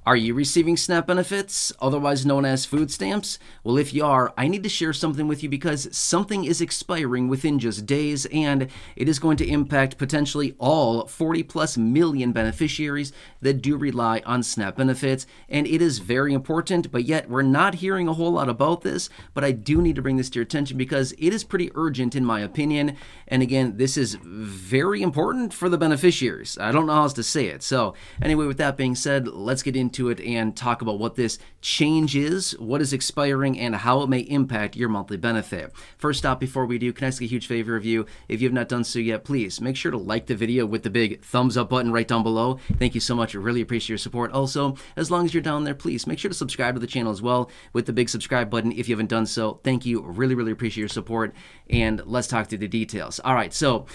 Are you receiving SNAP benefits, otherwise known as food stamps? Well, if you are, I need to share something with you because something is expiring within just days, and it is going to impact potentially all 40+ million beneficiaries that do rely on SNAP benefits, and it is very important, but yet we're not hearing a whole lot about this, but I do need to bring this to your attention because it is pretty urgent in my opinion, and again, this is very important for the beneficiaries. I don't know how else to say it. So anyway, with that being said, let's get into it and talk about what this change is, what is expiring, and how it may impact your monthly benefit. First off, before we do, can I ask a huge favor of you? If you have not done so yet, please make sure to like the video with the big thumbs up button right down below. Thank you so much. I really appreciate your support. Also, as long as you're down there, please make sure to subscribe to the channel as well with the big subscribe button if you haven't done so. Thank you. Really appreciate your support, and let's talk through the details. All right, so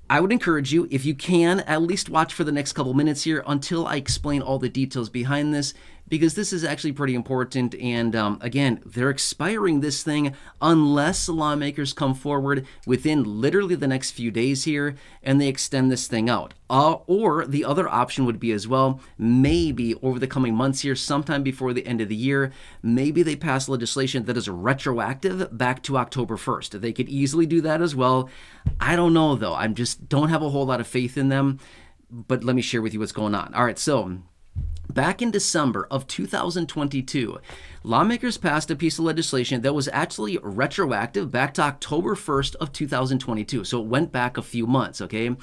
I would encourage you, if you can, at least watch for the next couple minutes here until I explain all the details behind this, because this is actually pretty important. And again, they're expiring this thing unless lawmakers come forward within literally the next few days here and they extend this thing out. Or the other option would be as well, maybe over the coming months here, sometime before the end of the year, maybe they pass legislation that is retroactive back to October 1st. They could easily do that as well. I don't know though. I just don't have a whole lot of faith in them, but let me share with you what's going on. All right, so back in December of 2022, lawmakers passed a piece of legislation that was actually retroactive back to October 1st of 2022. So it went back a few months, okay?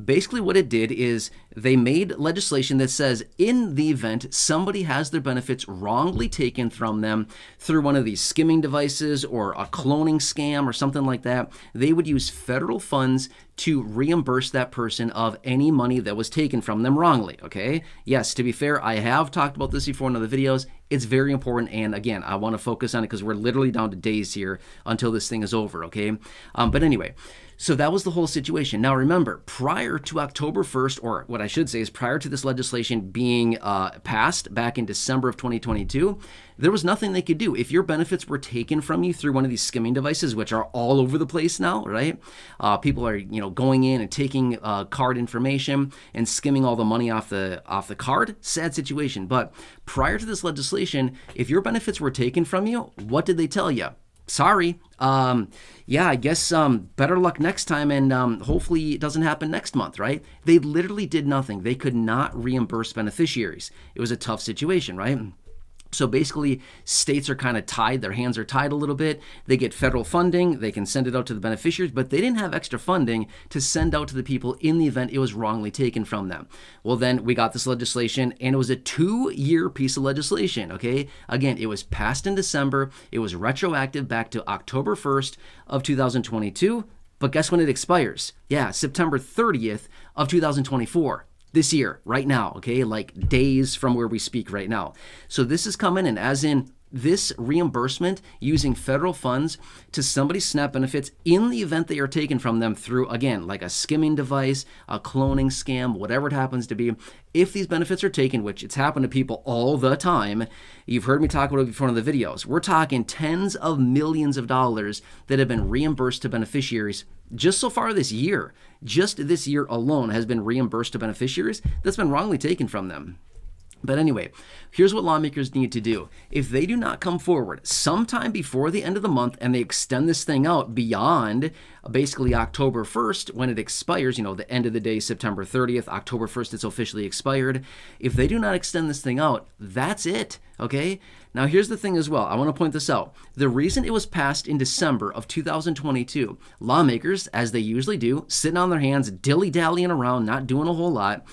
Basically what it did is they made legislation that says in the event somebody has their benefits wrongly taken from them through one of these skimming devices or a cloning scam or something like that, they would use federal funds to reimburse that person of any money that was taken from them wrongly, okay? Yes, to be fair, I have talked about this before in other videos. It's very important, and again, I want to focus on it because we're literally down to days here until this thing is over, okay? But anyway, so that was the whole situation. Now remember, prior to October 1st, or what I should say is prior to this legislation being passed back in December of 2022, there was nothing they could do. If your benefits were taken from you through one of these skimming devices, which are all over the place now, right? People are, going in and taking card information and skimming all the money off the card. Sad situation. But prior to this legislation, if your benefits were taken from you, what did they tell you? Sorry. Yeah, I guess better luck next time, and hopefully it doesn't happen next month, right? They literally did nothing. They could not reimburse beneficiaries. It was a tough situation, right? So basically, states are kind of tied. Their hands are tied a little bit. They get federal funding. They can send it out to the beneficiaries, but they didn't have extra funding to send out to the people in the event it was wrongly taken from them. Well, then we got this legislation, and it was a 2-year piece of legislation, okay? Again, it was passed in December. It was retroactive back to October 1st of 2022, but guess when it expires? Yeah, September 30th of 2024. This year, right now, okay, like days from where we speak right now. So this is coming in, as in this reimbursement using federal funds to somebody's SNAP benefits in the event they are taken from them through, again, like a skimming device, a cloning scam, whatever it happens to be. If these benefits are taken, which it's happened to people all the time, you've heard me talk about it before in the videos, we're talking tens of millions of dollars that have been reimbursed to beneficiaries just so far this year. Just this year alone has been reimbursed to beneficiaries that's been wrongly taken from them. But anyway, here's what lawmakers need to do. If they do not come forward sometime before the end of the month and they extend this thing out beyond basically October 1st when it expires, the end of the day, September 30th, October 1st, it's officially expired. If they do not extend this thing out, that's it, okay? Now, here's the thing as well. I want to point this out. The reason it was passed in December of 2022, lawmakers, as they usually do, sitting on their hands, dilly-dallying around, not doing a whole lot,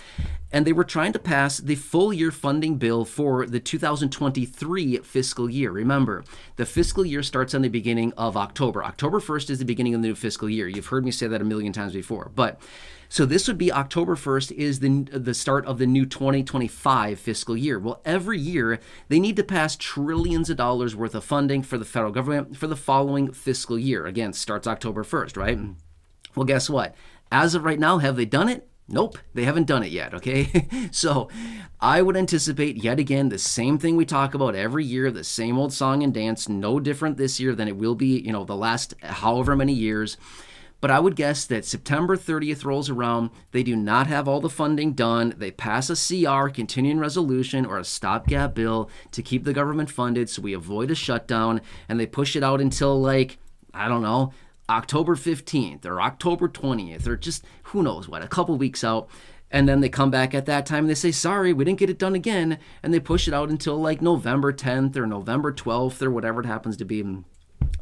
and they were trying to pass the full year funding bill for the 2023 fiscal year. Remember, the fiscal year starts on the beginning of October. October 1st is the beginning of the new fiscal year. You've heard me say that a million times before. But so this would be October 1st is the start of the new 2025 fiscal year. Well, every year they need to pass trillions of dollars worth of funding for the federal government for the following fiscal year. Again, starts October 1st, right? Well, guess what? As of right now, have they done it? Nope, they haven't done it yet, okay? So I would anticipate yet again the same thing we talk about every year, the same old song and dance, no different this year than it will be, the last however many years. But I would guess that September 30th rolls around, they do not have all the funding done, they pass a CR, continuing resolution, or a stopgap bill to keep the government funded so we avoid a shutdown, and they push it out until like, I don't know, October 15th or October 20th or just who knows what, a couple weeks out. And then they come back at that time and they say, sorry, we didn't get it done again. And they push it out until like November 10th or November 12th or whatever it happens to be.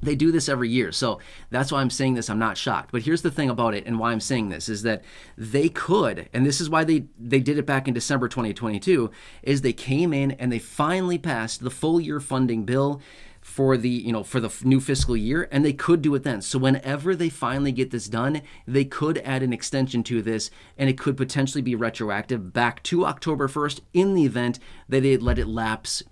They do this every year. So that's why I'm saying this. I'm not shocked. But here's the thing about it and why I'm saying this is that they could, and this is why they did it back in December 2022, is they came in and they finally passed the full year funding bill for the new fiscal year, and they could do it then. So whenever they finally get this done, they could add an extension to this, and it could potentially be retroactive back to October 1st in the event that they let it lapse,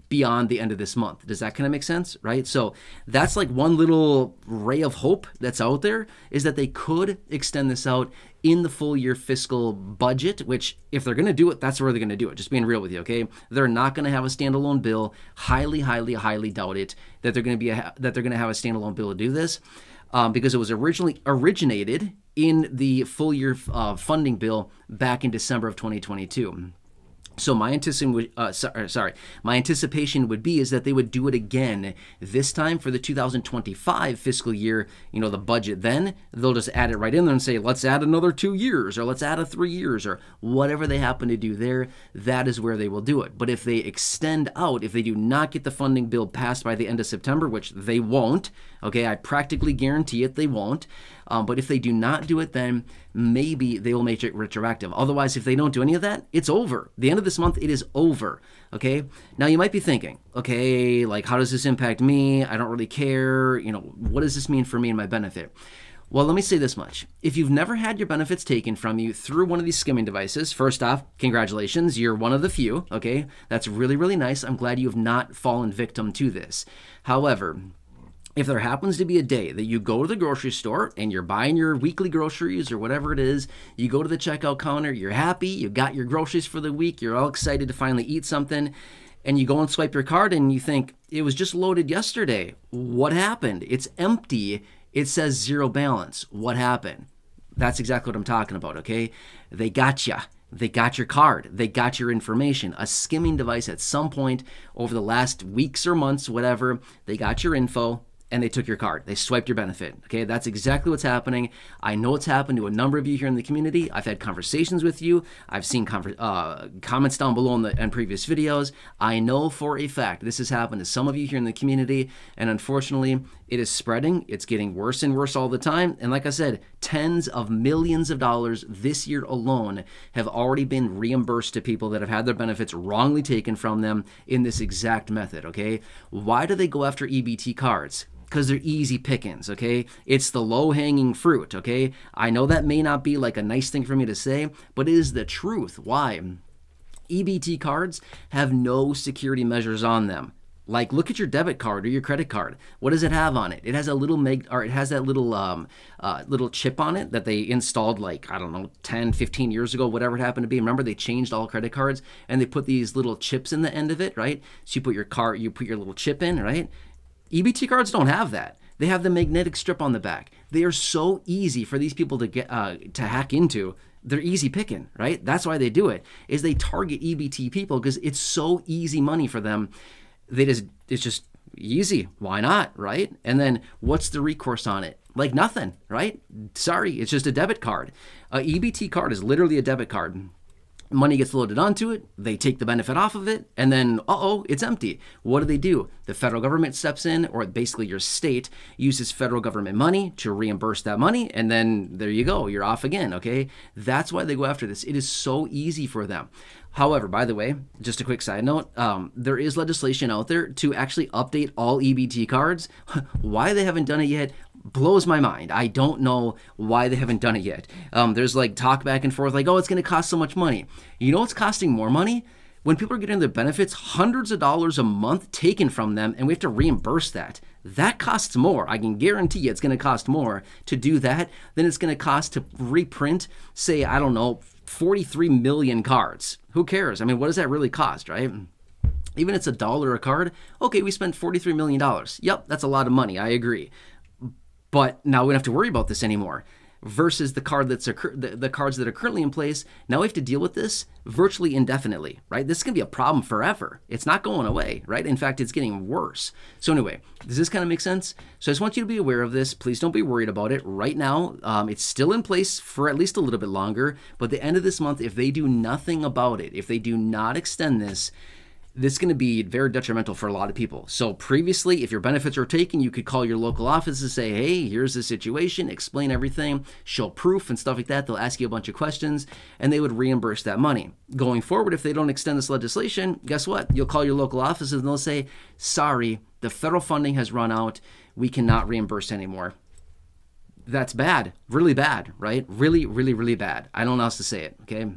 beyond the end of this month. Does that kind of make sense, right? So that's like one little ray of hope that's out there, is that they could extend this out in the full year fiscal budget, which if they're going to do it, that's where they're going to do it. Just being real with you, okay? They're not going to have a standalone bill. Highly, highly, highly doubt it that they're going to have a standalone bill to do this, because it was originally originated in the full year funding bill back in December of 2022. So my anticipation would be is that they would do it again this time for the 2025 fiscal year, the budget. Then they'll just add it right in there and say, let's add another 2 years, or let's add a 3 years, or whatever they happen to do there. That is where they will do it. But if they extend out, if they do not get the funding bill passed by the end of September, which they won't, okay, I practically guarantee it, they won't. But if they do not do it, then maybe they will make it retroactive. Otherwise, if they don't do any of that, it's over. The end of this month, it is over. Okay. Now you might be thinking, okay, like how does this impact me? I don't really care. What does this mean for me and my benefit? Well, let me say this much. If you've never had your benefits taken from you through one of these skimming devices, first off, congratulations, you're one of the few. Okay. That's really, really nice. I'm glad you have not fallen victim to this. However, if there happens to be a day that you go to the grocery store and you're buying your weekly groceries or whatever it is, you go to the checkout counter, you're happy, you got your groceries for the week, you're all excited to finally eat something, and you go and swipe your card and you think, it was just loaded yesterday. What happened? It's empty. It says zero balance. What happened? That's exactly what I'm talking about, okay? They got you. They got your card. They got your information. A skimming device at some point over the last weeks or months, whatever, they got your info, and they took your card. They swiped your benefit. Okay, that's exactly what's happening. I know it's happened to a number of you here in the community. I've had conversations with you. I've seen comments down below in previous videos. I know for a fact this has happened to some of you here in the community, and unfortunately, it is spreading. It's getting worse and worse all the time. And like I said, tens of millions of dollars this year alone have already been reimbursed to people that have had their benefits wrongly taken from them in this exact method, okay? Why do they go after EBT cards? Because they're easy pickings, okay? It's the low-hanging fruit, okay? I know that may not be like a nice thing for me to say, but it is the truth. Why? EBT cards have no security measures on them. Like, look at your debit card or your credit card. What does it have on it? It has a little little chip on it that they installed like, I don't know, 10, 15 years ago, whatever it happened to be. Remember, they changed all credit cards and they put these little chips in the end of it, right? So you put your little chip in, right? EBT cards don't have that. They have the magnetic strip on the back. They are so easy for these people to get to hack into. They're easy picking, right? That's why they do it, is they target EBT people because it's so easy money for them. It's just easy. Why not, right? And then what's the recourse on it? Like nothing, right? Sorry, it's just a debit card. A EBT card is literally a debit card. Money gets loaded onto it, they take the benefit off of it, and then, it's empty. What do? The federal government steps in, or basically your state uses federal government money to reimburse that money, and then there you go, you're off again, okay? That's why they go after this. It is so easy for them. However, by the way, just a quick side note, there is legislation out there to actually update all EBT cards. Why they haven't done it yet blows my mind. I don't know why they haven't done it yet. There's like talk back and forth like, it's going to cost so much money. You know what's costing more money? When people are getting their benefits, hundreds of dollars a month taken from them, and we have to reimburse that. That costs more. I can guarantee you it's going to cost more to do that than it's going to cost to reprint, say, I don't know, 43 million cards. Who cares? I mean, what does that really cost, right? Even if it's $1 a card, okay, we spent $43 million. Yep, that's a lot of money. I agree. But now we don't have to worry about this anymore. Versus the cards that are currently in place, now we have to deal with this virtually indefinitely, right? This is going to be a problem forever. It's not going away, right? In fact, it's getting worse. So anyway, does this kind of make sense? So I just want you to be aware of this. Please don't be worried about it right now. It's still in place for at least a little bit longer, but the end of this month, if they do nothing about it, if they do not extend this is going to be very detrimental for a lot of people. So previously, if your benefits are taken, you could call your local office and say, hey, here's the situation, explain everything, show proof and stuff like that. They'll ask you a bunch of questions and they would reimburse that money. Going forward, if they don't extend this legislation, guess what? You'll call your local office and they'll say, sorry, the federal funding has run out. We cannot reimburse anymore. That's bad, really bad, right? Really, really, really bad. I don't know how else to say it, okay?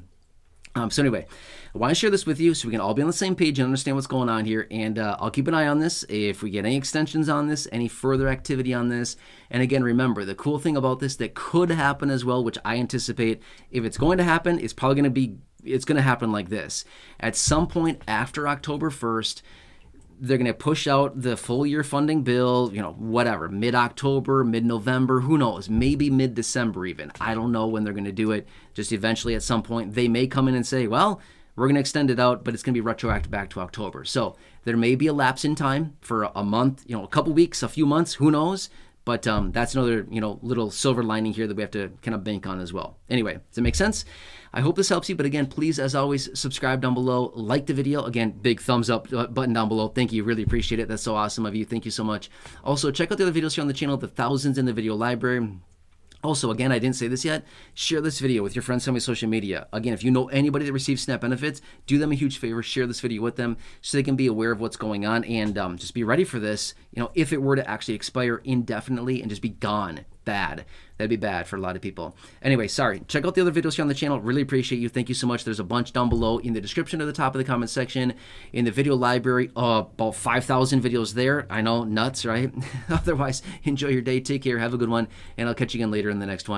So anyway, I want to share this with you so we can all be on the same page and understand what's going on here. And I'll keep an eye on this. If we get any extensions on this, any further activity on this. And again, remember, the cool thing about this that could happen as well, which I anticipate, if it's going to happen, it's probably going to happen like this. At some point after October 1st, they're going to push out the full year funding bill, whatever, mid-October, mid-November, who knows, maybe mid-December even. I don't know when they're going to do it. Just eventually at some point, they may come in and say, well, we're going to extend it out, but it's going to be retroactive back to October. So there may be a lapse in time for a month, a couple weeks, a few months, who knows? But that's another, little silver lining here that we have to kind of bank on as well. Anyway, does it make sense? I hope this helps you. But again, please, as always, subscribe down below. Like the video. Again, big thumbs up button down below. Thank you. Really appreciate it. That's so awesome of you. Thank you so much. Also, check out the other videos here on the channel, the thousands in the video library. Also, again, I didn't say this yet, share this video with your friends on my social media. Again, if you know anybody that receives SNAP benefits, do them a huge favor, share this video with them so they can be aware of what's going on and just be ready for this, if it were to actually expire indefinitely and just be gone. Bad. That'd be bad for a lot of people. Anyway, sorry. Check out the other videos here on the channel. Really appreciate you. Thank you so much. There's a bunch down below in the description at the top of the comment section. In the video library, about 5,000 videos there. I know, nuts, right? Otherwise, enjoy your day. Take care. Have a good one. And I'll catch you again later in the next one.